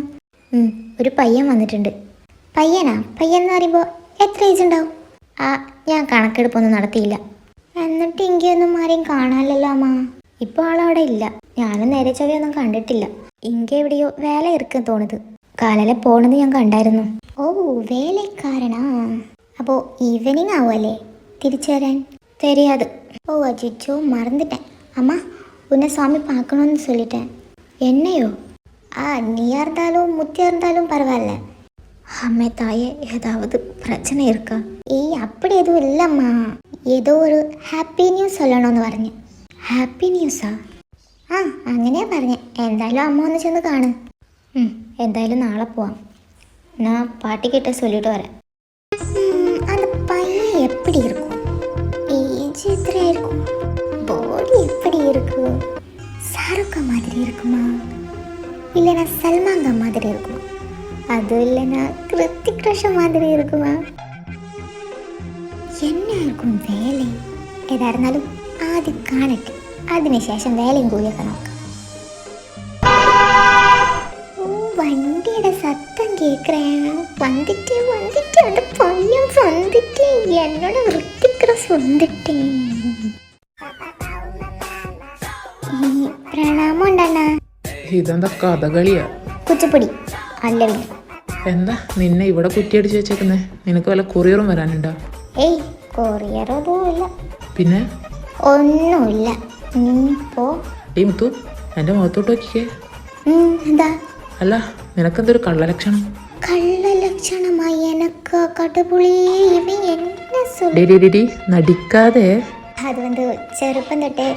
ഒരു പയ്യൻ വന്നിട്ടുണ്ട്. പയ്യനാ? പയ്യൻ എന്ന് പറയുമ്പോൾ എത്ര ഏജ് ഉണ്ടാവും? ഞാൻ കണക്കെടുപ്പൊന്നും നടത്തിയില്ല. എന്നിട്ട് ഇങ്ങയൊന്നും ആരെയും കാണാനല്ലോ അമ്മ. ഇപ്പോൾ ആളവിടെ ഇല്ല. ഞാനും നേരെ ചൊവ്വയൊന്നും കണ്ടിട്ടില്ല. ഇങ്ക എവിടെയോ വേല ഇരിക്കാൻ തോന്നുന്നത്. കാലലെ പോണത് ഞാൻ കണ്ടായിരുന്നു. ഓ, വേലക്കാരനാ? അപ്പോൾ ഈവനിങ് ആവുമല്ലേ തിരിച്ചു വരാൻ? தெரியாது. ஓ அச்சிச்சோ, மறந்துட்டேன். அம்மா, உன்னை சாமி பார்க்கணும்னு சொல்லிட்டேன். என்னையோ? நீயா இருந்தாலும் முத்தியா இருந்தாலும் பரவாயில்ல. அம்மே தாயே, ஏதாவது பிரச்சனை இருக்கா? அப்படி எதுவும் இல்லைம்மா. ஏதோ ஒரு ഹാപ്പി ന്യൂസ് சொல்லணும்னு പറഞ്ഞ്. ഹാപ്പി ന്യൂസാ? അങ്ങനെയാ പറഞ്ഞേ. എന്തായാലും അമ്മ ഒന്ന് ചെന്ന് കാണ്. എന്തായാലും നാളെ പോവാം. ഞാൻ പാട്ടിക്കിட்ட சொல்லிட்டு வரேன். அந்த பையன் எப்படி இருக்கும்? ஏஜ் எத்தனை இருக்கும்? பாடி எப்படி இருக்கு? ஷாருக்கா மாதிரி இருக்குமா, இல்லைனா சல்மான்கா மாதிரி இருக்குமா, அது இல்லைனா கிருத்திக் ரோஷன் மாதிரி இருக்குமா? என்ன இருக்கும் വേല? ഏതായിരുന്നാലും ആദ്യം കാണട്ടെ, അതിനുശേഷം വേലയും കൂലിയൊക്കെ നോക്കാം. വണ്ടിയുടെ സത്തം കേൾக்கிறேன். വന്നിട്ട് വന്നിട്ട് அந்த പയ്യൻ വന്നിട്ട് എന്നോട് ഋത്തിക് റോഷൻ വന്നിട്ട്. പ്രണാമം ഉണ്ടണ്ണ. ഇതെന്താ കഥകളിയാ? കുച്ചിപ്പൊടി അല്ല പിന്നെ. എന്താ നിന്നെ ഇവിടെ കുറ്റിയടിച്ച് വെച്ചേക്കുന്നേ? നിനക്ക് വല്ല കൊറിയറും വരാനുണ്ടോ? ഏയ് കൊറിയറൊന്നും ഇല്ല. പിന്നെ ഒന്നുമില്ല, നീ പോ. ഈ മുത്തു എൻ്റെ മുഖത്തോട്ട് നോക്കിക്കേ. എന്താ? അല്ല നിനക്കെന്തൊരു കള്ളലക്ഷണം? കള്ളലക്ഷണമായി എനക്ക് കടുപുളി ഇവൻ എന്നെ ഡി നടിക്കാതെ. അത് ചെറുപ്പം തൊട്ടേ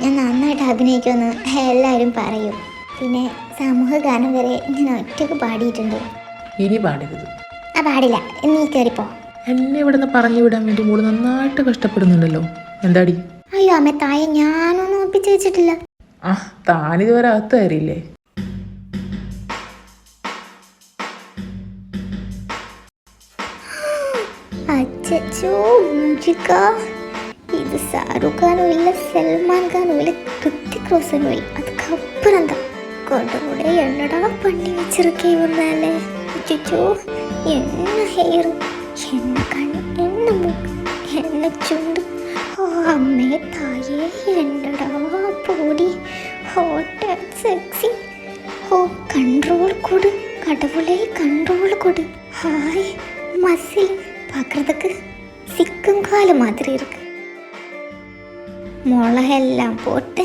ഞാൻ നന്നായിട്ട് അഭിനയിക്കുമെന്ന് എല്ലാവരും പറയും. പിന്നെ സമൂഹ ഗാനം വരെ ഞാൻ ഒറ്റക്ക് പാടിയിട്ടുണ്ട്. ഇനി പാടരുത്. പാടില്ല, നീ കയറിപ്പോ. എന്നെ ഇവിടെ നിന്ന് പറഞ്ഞു വിടാൻ വേണ്ടി മോള് നന്നായിട്ട് കഷ്ടപ്പെടുന്നുണ്ടല്ലോ. എന്താടി? അയ്യോ അമ്മ തായെ ഞാനൊന്നും ഒപ്പിച്ച് വെച്ചിട്ടില്ല. ആ താനിതുവരെ അകത്ത് കയറിയില്ലേ? അച്ചോ ഇത് ഷാരൂഖ് ഖാനും ഇല്ല, സൽമാൻ ഖാനും ഇല്ല, ഋത്തിക് റോഷനും ഇല്ല. அதுக்கப்புறம் தான் கொடோட என்னடா பண்ணி வச்சிருக்கேன் இவனால. அச்சோ என்ன ஹேர், என்ன கண், என்ன மூக்கு, என்ன ചുണ്ട്. ഓ അമ്മേ തായേ എന്നടാ പൊടി, ഹോട്ട് സെക്സി. ഓ കൺട്രോൾ കൊடு கடவுளே, கண்ட்ரோல் கொடு. ஹாய் மசில் பார்க்குறதுக்கு சிக்கங்கால மாதிரி இருக்கு. முளகெல்லாம் போட்டு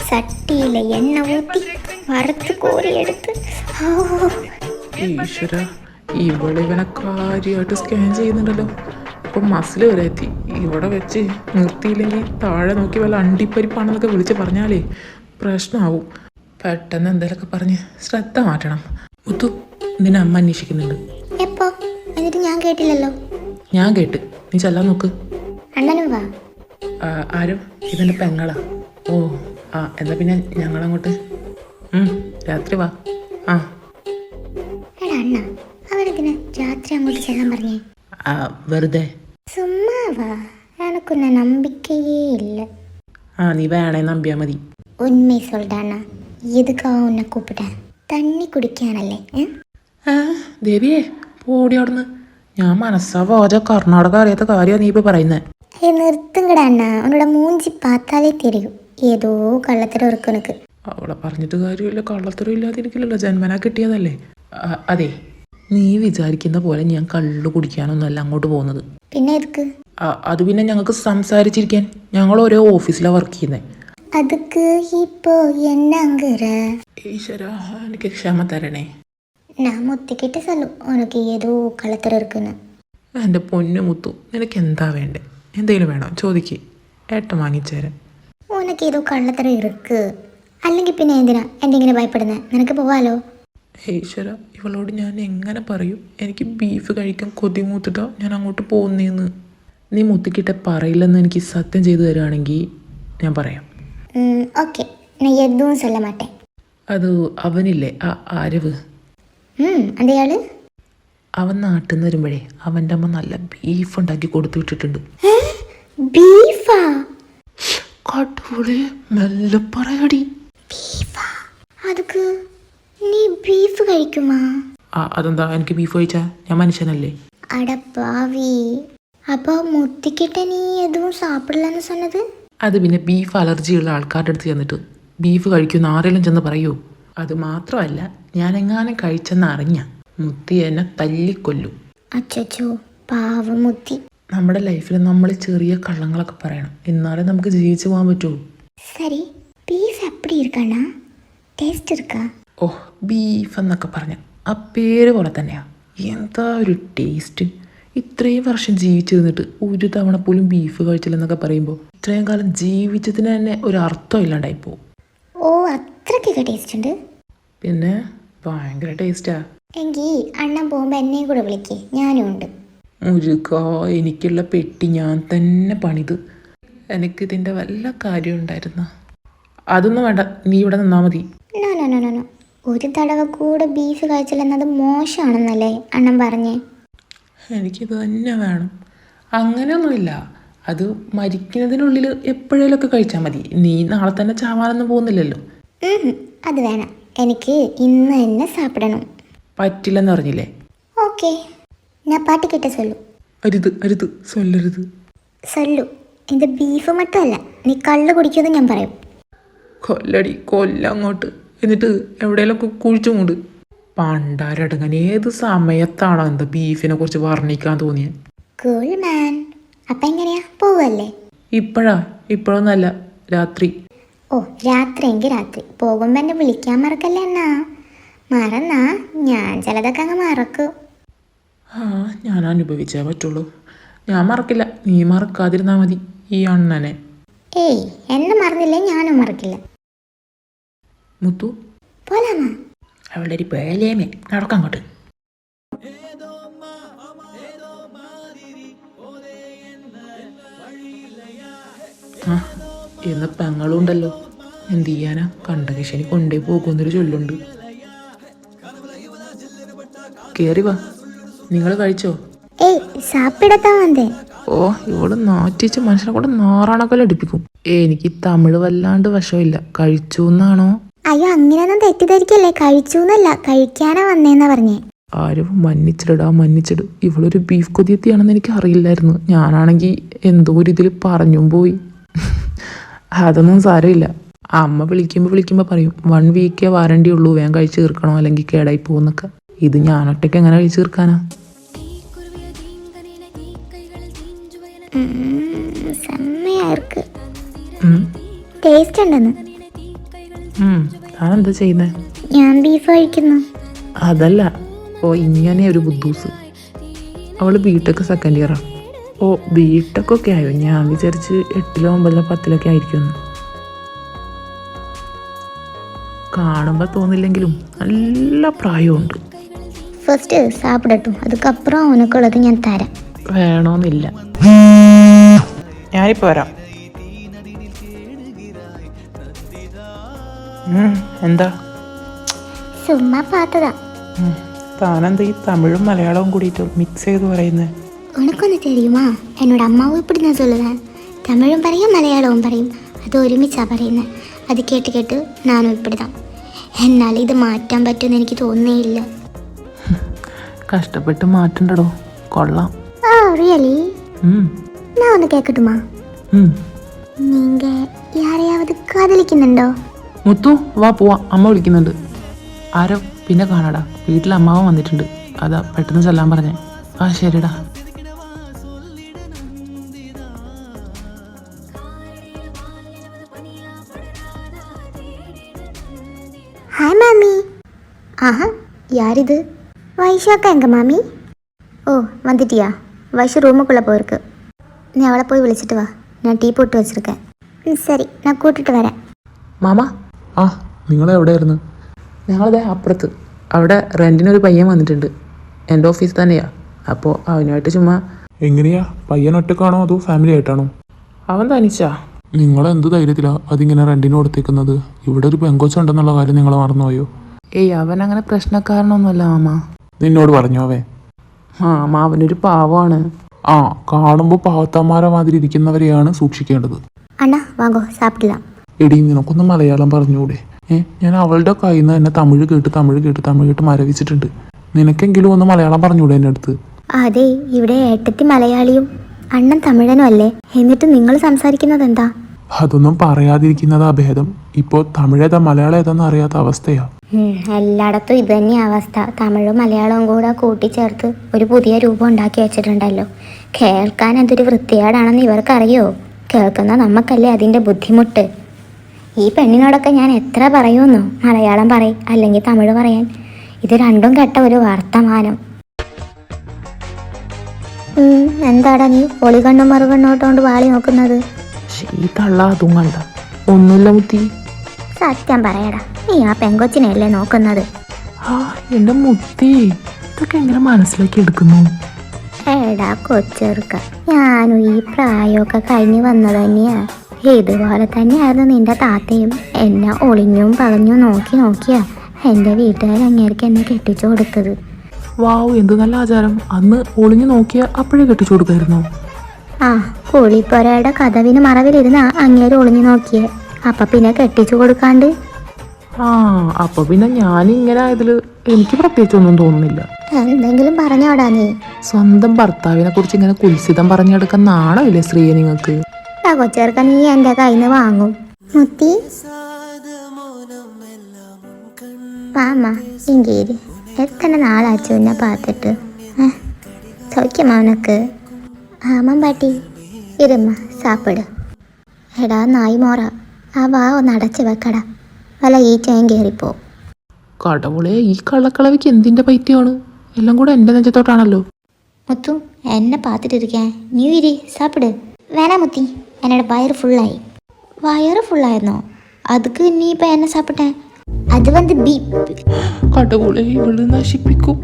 சட்டியில் எண்ணெய் ஊற்றி വറുത്ത് കോരി എടുത്ത്. ഈശ്വര, ഇവളിവനെ കാര്യമായിട്ട് സ്കാൻ ചെയ്യുന്നുണ്ടല്ലോ. അപ്പം മസിൽ വരെ എത്തി. ഇവിടെ വെച്ച് നിർത്തിയില്ലെങ്കിൽ താഴെ നോക്കി വല്ല അണ്ടിപ്പരിപ്പാണെന്നൊക്കെ വിളിച്ച് പറഞ്ഞാലേ പ്രശ്നമാവും. പെട്ടെന്ന് എന്തെങ്കിലുമൊക്കെ പറഞ്ഞ് ശ്രദ്ധ മാറ്റണം. മുത്തു നിന്നെ അമ്മ അന്വേഷിക്കുന്നുണ്ട്. എപ്പോ? എന്നിട്ട് ഞാൻ കേട്ടില്ലല്ലോ. ഞാൻ കേട്ട്, നീ ചെല്ലാൻ നോക്ക്. അണ്ണനും വാ. ആരും? ഇതെൻ്റെ പെങ്ങളാ. ഓ ആ എന്നാ പിന്നെ ഞങ്ങളങ്ങോട്ട് രാത്രി വാ. ആ എടാ അണ്ണ, അവരെന്തിനാ രാത്രി അങ്ങോട്ട് ചെല്ലാൻ പറഞ്ഞേ? വെറുതെ. சும்மா வா, எனக்குன்ன நம்பிக்கையே இல்லை. നീ വേണേ നമ്പിയാ മതി. ഉണ്മ சொல்றானா, എതുക്കാ ഉന്നെ കൂപ്പിട്ടേൻ? തണ്ണി കുടിക്കാനല്ലേ? ദേവിയേ പോടി അവിടുന്ന്. ഞാൻ മനസ്സാ വാച കർണാടക അറിയാത്ത കാര്യമാണ് നീ ഇപ്പൊ പറയുന്നത്. നിർത്തുങ്കട അണ്ണ, ഉന്നോட മൂഞ്ചി பார்த்தாலே தெரியும் ഏതോ കള്ളത്തരം ഇറക്കുനക്ക്. അവളെ പറഞ്ഞിട്ട് കാര്യമില്ല, കള്ളത്തരം ഇല്ലാതിരിക്കില്ലല്ലോ, ജന്മനാ കിട്ടിയതല്ലേ. അതെ, നീ വിചാരിക്കുന്ന പോലെ ഞാൻ കള്ളു കുടിക്കാനൊന്നുമല്ല അങ്ങോട്ട് പോകുന്നത്. പിന്നെ എതുക്ക്? അത് പിന്നെ ഞങ്ങൾക്ക് സംസാരിച്ചിരിക്കാൻ. ഞങ്ങൾ ഓരോ ഓഫീസിലാണ് വർക്ക് ചെയ്യുന്നത്. അതുക്ക് ഇപ്പോ എന്നങ്ങറ? ഈശ്വര എനിക്ക് ക്ഷമ തരണേ. ഞാൻ മുത്തിക്കിട്ട് സല്ലും ഉനക്ക് ഏതോ കള്ളത്തരം ഇറക്കുന്ന്. എൻ്റെ പൊന്നു മുത്തു, നിനക്ക് എന്താ വേണ്ടേ? എന്തെങ്കിലും വേണോ ചോദിക്ക്, ഏട്ടൻ വാങ്ങിച്ചേരാൻ. ഉനക്ക് ഏതോ കള്ളത്തരം ഇറക്ക്. അല്ലെങ്കിൽ പിന്നെ എന്തിനാ എൻ്റെ ഇങ്ങനെ ഭയപ്പെടുന്നത്? നിനക്ക് പോവാലോ. ഈശ്വര, ഇവളോട് ഞാൻ എങ്ങനെ പറയും? എനിക്ക് ബീഫ് കഴിക്കാൻ കൊതി മൂത്തിട്ടോ ഞാൻ അങ്ങോട്ട് പോകുന്നേന്ന്. നീ മുത്തിക്കിട്ടെ പറയില്ലെന്ന് എനിക്ക് സത്യം ചെയ്തു തരുവാണെങ്കിൽ ഞാൻ പറയാം. ഓക്കെ, ഞാൻ എതും சொல்ல മാട്ടേൻ. അത് അവനില്ലേ, ആ ആരവ്, അതെയാള് അവൻ നാട്ടിൽ നിന്ന് വരുമ്പോഴേ അവൻ്റെ അമ്മ നല്ല ബീഫ് ഉണ്ടാക്കി കൊടുത്തു വിട്ടിട്ടുണ്ട്. ബീഫാ? കടുവളെ മെല്ലെ പറയടി. ബീഫാ? അതുക്ക് നീ ബീഫ് കഴിക്കുമാ? അതെന്താ, എനിക്ക് ബീഫ് കഴിച്ചാ ഞാൻ മനുഷ്യനല്ലേ? അടപ്പാവി, അപ്പൊ മുത്തിക്കിട്ട നീ എതും സാപ്പിടില്ലെന്ന് சொன்னது? അത് പിന്നെ ബീഫ് അലർജിയുള്ള ആൾക്കാരുടെ അടുത്ത് ചെന്നിട്ട് ബീഫ് കഴിക്കുന്ന ആരെങ്കിലും ചെന്ന് പറയൂ? അത് മാത്രമല്ല, ഞാൻ എങ്ങാനും കഴിച്ചെന്ന് അറിഞ്ഞ മുത്തി എന്നെ തല്ലിക്കൊല്ലും. അച്ചോ പാവം മുത്തി. നമ്മുടെ ലൈഫിൽ നമ്മൾ ചെറിയ കള്ളങ്ങളൊക്കെ പറയണം, എന്നാലേ നമുക്ക് ജീവിച്ചു പോകാൻ പറ്റുമോ. സരി, ബീഫ് എപ്പടി ഇരിക്കണ? ടേസ്റ്റ് ഇരിക്കാ? ഓ, ബീഫ് എന്നൊക്കെ പറഞ്ഞ ആ പേര് പോലെ തന്നെയാ. എന്താ ഒരു ടേസ്റ്റ്. ഇത്രയും വർഷം ജീവിച്ചിരുന്നിട്ട് ഒരു തവണ പോലും ബീഫ് കഴിച്ചില്ലെന്നൊക്കെ പറയുമ്പോൾ ഇത്രയും കാലം ജീവിച്ചതിന് തന്നെ ഒരു അർത്ഥം ഇല്ലാണ്ടായിപ്പോ. ഓ, അത്രയ്ക്കൊക്കെ ടേസ്റ്റ് ഉണ്ട്? പിന്നെ ഭയങ്കര ടേസ്റ്റാ. എങ്കിൽ അണ്ണൻ പോകുമ്പോൾ എന്നെയും കൂടെ വിളിക്കേ, ഞാനും ഉണ്ട്. മുരുക, എനിക്കുള്ള പെട്ടി ഞാൻ തന്നെ പണിത്. എനിക്കിതിൻ്റെ വല്ല കാര്യം ഉണ്ടായിരുന്നു. അതൊന്നും വേണ്ട, നീ ഇവിടെ നിന്നാൽ മതി. No no no no no, ഒരു തടവ കൂടെ ബീഫ് കഴിച്ചില്ലെന്നത് മോശമാണെന്നല്ലേ അണ്ണൻ പറഞ്ഞേ? എനിക്കിത് തന്നെ വേണം. അങ്ങനെയൊന്നുമില്ല, അത് മരിക്കുന്നതിനുള്ളിൽ എപ്പോഴേലൊക്കെ കഴിച്ചാൽ മതി. നീ നാളെ തന്നെ ചാവാനൊന്നും പോകുന്നില്ലല്ലോ. അത് വേണം, എനിക്ക് ഇന്ന് തന്നെ സാപ്പിടണം. പറ്റില്ലെന്ന് പറഞ്ഞില്ലേ? ഓക്കെ, ഞാൻ പാട്ടിക്കിட்ட സൊല്ലു. അരുത് അരുത്, സൊല്ലരുത്. സൊല്ലു, ഇത് ബീഫ് മട്ടുമല്ല, നീ കള്ള് കുടിക്കുമെന്ന് ഞാൻ പറയും. കൊല്ലടി, കൊല്ല അങ്ങോട്ട്. എന്നിട്ട് എവിടെയെങ്കിലൊക്കെ കുഴിച്ചു മൂട്. പണ്ടാരടങ്ങൻ ഏത് സമയത്താണോ എന്താ ബീഫിനെ കുറിച്ച് വർണ്ണിക്കാൻ തോന്നിയത്? Cool man. അപ്പം എങ്ങനെയാ, പോവല്ലേ? ഇപ്പോഴൊന്നല്ല, രാത്രി. ഓ, രാത്രി എങ്കിൽ രാത്രി. പോകുമ്പോൾ എന്നെ വിളിക്കാൻ മറക്കല്ലേ എന്നാ? മറന്നാ ഞാൻ ചിലതൊക്കെ അങ്ങ് മറക്കും. ഞാൻ അനുഭവിച്ചേ പറ്റുള്ളൂ. ഞാൻ മറക്കില്ല, നീ മറക്കാതിരുന്നാ മതി ഈ അണ്ണനെ. ഏയ്, എന്നെ മറന്നില്ലേ ഞാനും മറക്കില്ല. മുത്തു, പോലാമാ? അവളുടെ ഒരു പേലേമേ, നടക്കങ്ങോട്ട്. എന്ന് പെങ്ങളുണ്ടല്ലോ, എന്ത് ചെയ്യാനാ? കണ്ട കിഷനി കൊണ്ടേ പോകുന്നൊരു ചൊല്ലുണ്ട്. കേറി വാ, നിങ്ങൾ കഴിച്ചോ? ഏയ്, സാപ്പിടത്താ വന്നേ. ഓ, ഇവള് നാറ്റിച്ച് മനുഷ്യനെ കൊണ്ട് നാറാണക്കല്ല അടുപ്പിക്കും. എനിക്ക് തമിഴ് വല്ലാണ്ട് വശമില്ല. കഴിച്ചു എന്നാണോ? അയ്യോ, അങ്ങനെയൊന്നും തെറ്റിദ്ധരിക്കല്ലേ. കഴിച്ചു എന്നല്ല, കഴിക്കാനാ വന്നേന്നാ പറഞ്ഞേ. ആരും മന്നിച്ചിട്. ഇവളൊരു ബീഫ് കൊതിയെത്തിയാണെന്ന് എനിക്ക് അറിയില്ലായിരുന്നു. ഞാനാണെങ്കിൽ എന്തോ ഒരു ഇതിൽ പറഞ്ഞും പോയി. അതൊന്നും സാരമില്ല. അമ്മ വിളിക്കുമ്പോൾ പറയും 1 വീക്കേ വാറണ്ടി ഉള്ളൂ, വേഗം കഴിച്ച് തീർക്കണോ അല്ലെങ്കിൽ കേടായി പോകുന്നൊക്കെ. ഇത് ഞാനൊറ്റയ്ക്ക് എങ്ങനെ കഴിച്ച് തീർക്കാനാ? ടേസ്റ്റ് ഉണ്ടെന്ന്. ഞാനെന്താ ചെയ്യുന്നേ? ഞാൻ ബീഫ് കഴിക്കുന്നു. അതല്ല, ഇങ്ങനെ ഒരു ബുദ്ധൂസ്. അവള് ബിടെക് സെക്കൻഡ് ഇയറാണ്. ബിടെക് ഒക്കെ ആയോ? ഞാൻ വിചാരിച്ച് 8ലോ 9ലോ 10ലൊക്കെ ആയിരിക്കുമെന്ന്. കാണുമ്പോൾ തോന്നില്ലെങ്കിലും നല്ല പ്രായമുണ്ട്. ഫസ്റ്റ് സാപ്പിടട്ടും, അതുക്കപ്പുറം അവനക്കുള്ളത് ഞാൻ തരാം. വേണമെന്നില്ല, ഞാനിപ്പോൾ വരാം. എന്താ? ചുമ്മാ പാത്തതാ. താനെന്താ ഈ തമിഴും മലയാളവും കൂടിയിട്ട് മിക്സ് ചെയ്ത് പറയുന്നത്? ഉനക്കൊന്ന് തെരിയുമാ, എന്നോട് അമ്മാവും ഇപ്പിടി ഞാൻ ചൊല്ലുവേൻ. തമിഴും പറയും മലയാളവും പറയും, അത് ഒരുമിച്ചാ പറയുന്നത്. അത് കേട്ട് കേട്ട് നാനും ഇപ്പിടിതാം. എന്നാൽ ഇത് മാറ്റാൻ പറ്റുമെന്ന് എനിക്ക് തോന്നുന്നേയില്ല. കഷ്ടപ്പെട്ട് മാറ്റണ്ടടോ, കൊള്ളാം. റിയലി? நான் ஒன்று கேட்கட்டுமா? நீங்க யாரையாவது காதலிக்குന്നുണ്ടോ? മുത്തു വാ പോവാം, അമ്മ വിളിക്കുന്നുണ്ട്. ആരോ പിന്നെ കാണാടാ, വീട്ടിൽ അമ്മാവൻ വന്നിട്ടുണ്ട്, അതാ പെട്ടെന്ന് ചെല്ലാൻ പറഞ്ഞേ. ശരിടാ. ഹായ് മാമി. ആഹാ, யாரிது? வைஷாக்கா எங்க மாமி? ஓ, வந்துட்டியா? வைஷு ரூமுக்குள்ளே போயிருக்கு. നീ അവളെ പോയി വിളിച്ചിട്ട് വാ, ഞാൻ ടീ പൊട്ട് വെച്ചിരിക്കேன். ശരി, ഞാൻ കൂട്ടിട്ട് വരാം. മാമ, നിങ്ങളെവിടെയായിരുന്നു? ഞങ്ങളതേ അപ്പുറത്ത്. അവിടെ റെൻറ്റിനൊരു പയ്യൻ വന്നിട്ടുണ്ട്, എൻ്റെ ഓഫീസ് തന്നെയാ. അപ്പോൾ അവനുമായിട്ട് ചുമ്മാ. എങ്ങനെയാ, പയ്യൻ ഒറ്റക്കാണോ അതോ ഫാമിലി ആയിട്ടാണോ? അവൻ തനിച്ചാ. നിങ്ങളെന്ത് ധൈര്യത്തിലാണ് അതിങ്ങനെ റെൻറ്റിന് കൊടുത്തേക്കുന്നത്? ഇവിടെ ഒരു പെങ്കൊച്ചുണ്ടെന്നുള്ള കാര്യം നിങ്ങൾ മറന്നുപോയോ? അവൻ അങ്ങനെ പ്രശ്നക്കാരനൊന്നുമല്ല മാമ. നിന്നോട് പറഞ്ഞോ അവൻ? അവനൊരു പാവമാണ്. കാണുമ്പോൾ പാവത്തന്മാരെ മാതിരി ഇരിക്കുന്നവരെയാണ് സൂക്ഷിക്കേണ്ടത്. അണ്ണാ വാങ്ങോ, സാപ്പിടலாம். എടീ, നിനക്കൊന്ന് മലയാളം പറഞ്ഞൂടെ? ഞാൻ അവളുടെ കയ്യിൽ നിന്ന് തന്നെ തമിഴ് കേട്ട് മരവിച്ചിട്ടുണ്ട്. നിനക്കെങ്കിലും ഒന്ന് മലയാളം പറഞ്ഞൂടെ എൻ്റെ അടുത്ത്? അതെ, ഇവിടെ ഏട്ടത്തി മലയാളിയും അണ്ണൻ തമിഴനും അല്ലേ? എന്നിട്ട് നിങ്ങൾ സംസാരിക്കുന്നത് എന്താ? അതൊന്നും പറയാതിരിക്കുന്നതാ ഭേദം. ഇപ്പോൾ തമിഴേതാ മലയാളം ഏതാന്ന് അറിയാത്ത അവസ്ഥയാ. എല്ലായിടത്തും ഇത് തന്നെ അവസ്ഥ. തമിഴും മലയാളവും കൂടെ കൂട്ടിച്ചേർത്ത് ഒരു പുതിയ രൂപം ഉണ്ടാക്കി വെച്ചിട്ടുണ്ടല്ലോ. കേൾക്കാൻ എന്തൊരു വൃത്തികേടാണെന്ന് ഇവർക്കറിയോ? കേൾക്കുന്ന നമുക്കല്ലേ അതിൻ്റെ ബുദ്ധിമുട്ട്. ഈ പെണ്ണിനോടൊക്കെ ഞാൻ എത്ര പറയുമെന്നോ മലയാളം പറയും അല്ലെങ്കിൽ തമിഴ് പറയാൻ. ഇത് രണ്ടും കെട്ട ഒരു വർത്തമാനം. എന്താടാ നീ ഒളികണ്ണും മറുകണ്ണോട്ടോണ്ട് വാളി നോക്കുന്നത്? ഒന്നുമില്ല മുത്തി. സത്യം പറയടാ, നീ ആ പെങ്കൊച്ചിനെയല്ലേ നോക്കുന്നത്? എൻ്റെ മുത്തി, ഇതൊക്കെ എങ്ങനെ മനസ്സിലാക്കി എടുക്കുന്നു? എടാ കൊച്ചെറുക്ക, ഞാനും ഈ പ്രായമൊക്കെ കഴിഞ്ഞ് വന്നത് തന്നെയാ. ഇതുപോലെ തന്നെയായിരുന്നു നിന്റെ താത്തയും. എന്നെ ഒളിഞ്ഞും പകഞ്ഞും നോക്കിയാ എൻ്റെ വീട്ടുകാർ അങ്ങേർക്ക് എന്നെ കെട്ടിച്ചു കൊടുത്തത്. വാവ്, എന്ത് നല്ല ആചാരം. അന്ന് ഒളിഞ്ഞു നോക്കിയ അപ്പോഴേ കെട്ടിച്ചു കൊടുക്കായിരുന്നോ? ആ, കൂളിപ്പൊരയുടെ കതവിന് മറവിലിരുന്നാ അങ്ങേര് ഒളിഞ്ഞു നോക്കിയേ. അപ്പൊ പിന്നെ കെട്ടിച്ചു കൊടുക്കാണ്ട്. ആ, അപ്പൊ പിന്നെ ഞാനിങ്ങനെ ആയതിൽ എനിക്ക് പ്രത്യേകിച്ചൊന്നും തോന്നുന്നില്ല. എന്തെങ്കിലും പറഞ്ഞോടാ നീ? സ്വന്തം ഭർത്താവിനെ കുറിച്ച് ഇങ്ങനെ കുൽസിതം പറഞ്ഞെടുക്കാൻ നാണമില്ലേ സ്ത്രീയെ നിങ്ങൾക്ക്? കൊച്ചേർക്ക, നീ എൻ്റെ കയ്യിൽ നിന്ന് വാങ്ങും. മുത്തി വാമ്മ ഇങ്കേര്. എത്ര നാളാച്ചു എന്നെ പാത്തിട്ട്. സൗഖ്യമാ ഉനക്ക്? ആമാ പാട്ടി, ഇരുമ്മ സാപ്പിട്. എടാ നായി മോറ, ആ വാ ഒന്ന് അടച്ച് വെക്കടാ, വല്ല ഈച്ചയും കയറിപ്പോ. കടവുളെ, ഈ കള്ളക്കളവിക്ക് എന്തിന്റെ പൈറ്റിയാണ്? എല്ലാം കൂടെ എന്റെ നെഞ്ചത്തോട്ടാണല്ലോ. മുത്തു, എന്നെ പാത്തിട്ടിരിക്കാൻ നീ ഇരി, സാപ്പിട്. വേണ മുത്തി, എന്നോട് വയറ് ഫുള്ളായി. വയറ് ഫുള്ളായിരുന്നോ? അതുക്ക് നീ ഇപ്പൊ എന്നെ സാപ്പിട്ടേ? അത് വന്ന് കടവുളെ, ഇവള് നശിപ്പിക്കും.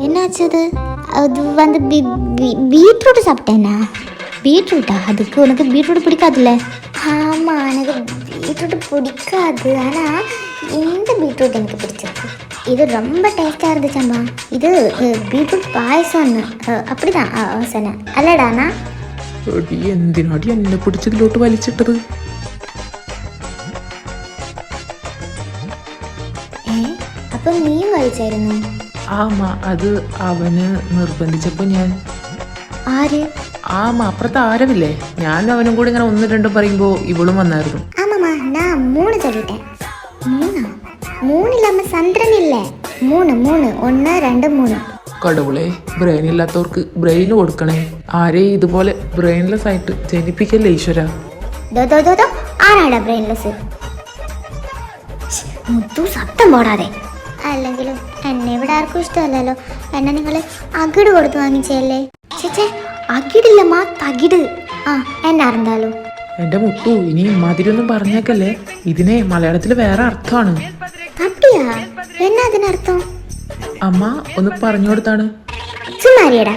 என்னாச்சது? அது வந்து பீட்ரூட் சாப்பிட்டேன்னா. பீட்ரூட்டா? அதுக்கு உனக்கு பீட்ரூட் பிடிக்காதுல்ல? ஆமாம், எனக்கு பீட்ரூட் பிடிக்காது. ஆனால் இந்த பீட்ரூட் எனக்கு பிடிச்சிருக்கு. இது ரொம்ப டேஸ்ட்டாக இருந்துச்சம்மா. இது பீட்ரூட் பாயசம்னு அப்படிதான் சொன்னேன் അല്ലടാ? എന്തിനാടി എന്നെ പിടിച്ചതിലോട്ട് വലിച്ചിട്ടത്? അപ്പം നീയും കഴിച്ചായിരുന്നു? ആമാ, അത് അവന് നിർബന്ധിച്ചപ്പോ ഞാൻ. ആര്? ആമാ, അപ്പുറത്തെ ആരവില്ലേ, ഞാനും അവനും കൂടി ഇങ്ങനെ ഒന്ന് രണ്ടും പറയുമ്പോ ഇവളും വന്നായിരുന്നു. ஆமாம்மா, நான் 3 சொல்லிட்டேன். 3 இல்லாமல் சந்திரன் இல்லை. 3 1 2 3. കടവുളെ, ബ്രെയിൻ ഇല്ലാത്തവർക്ക് ബ്രെയിൻ കൊടുക്കണേ. ആരെയും ഇതുപോലെ ബ്രെയിൻലെസ് ആയിട്ട് ജനിപ്പിക്കല്ലേ ഈശ്വര. ആരാടാ ബ്രെയിൻലെസ്? മുത്തു, ശബ്ദം പോടാതെ. അല്ലെങ്കിലും എന്നെ ഇവിടെ ആർക്കും ഇഷ്ടമല്ലല്ലോ. എന്നെ നിങ്ങൾ അകിട് കൊടുത്ത് വാങ്ങിച്ചല്ലേ? ചേച്ചേ, അകിടില്ലമ്മ, തകിട്. ആ, എന്നെ അറിഞ്ഞാലോ. എന്റെ മുത്തു, ഇനി ഇമാതിരിയൊന്നും പറഞ്ഞേക്കല്ലേ. ഇതിനെ മലയാളത്തിൽ വേറെ അർത്ഥമാണ്. അപ്പടിയാ? എന്നാ അതിനർത്ഥം? അമ്മ ഒന്ന് പറഞ്ഞു കൊടുത്താണ്. ചുമ്മാരിയടാ.